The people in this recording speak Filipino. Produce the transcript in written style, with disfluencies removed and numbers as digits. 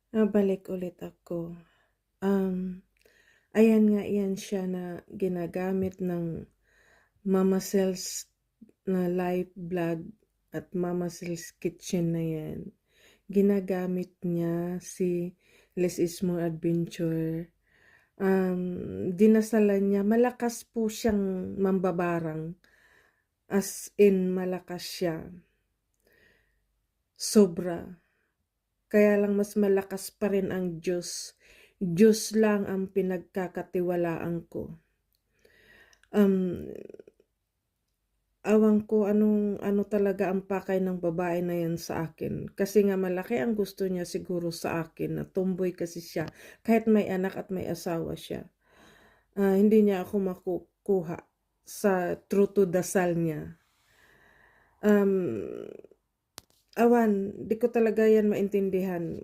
Balik ulit ako. Um, Ayan nga, yan siya na ginagamit ng Mama Cells na live vlog at Mama Cells Kitchen na yan. Ginagamit niya si Less is More Adventure. Dinasalan niya, malakas po siyang mambabarang. As in, malakas siya. Sobra. Kaya lang mas malakas pa rin ang Diyos. Diyos lang ang pinagkakatiwalaan ko. Awang ko ano talaga ang pakay ng babae na yan sa akin. Kasi nga malaki ang gusto niya siguro sa akin, na tomboy kasi siya. Kahit may anak at may asawa siya. Hindi niya ako makukuha sa true to dasal niya. Awan, di ko talaga yan maintindihan.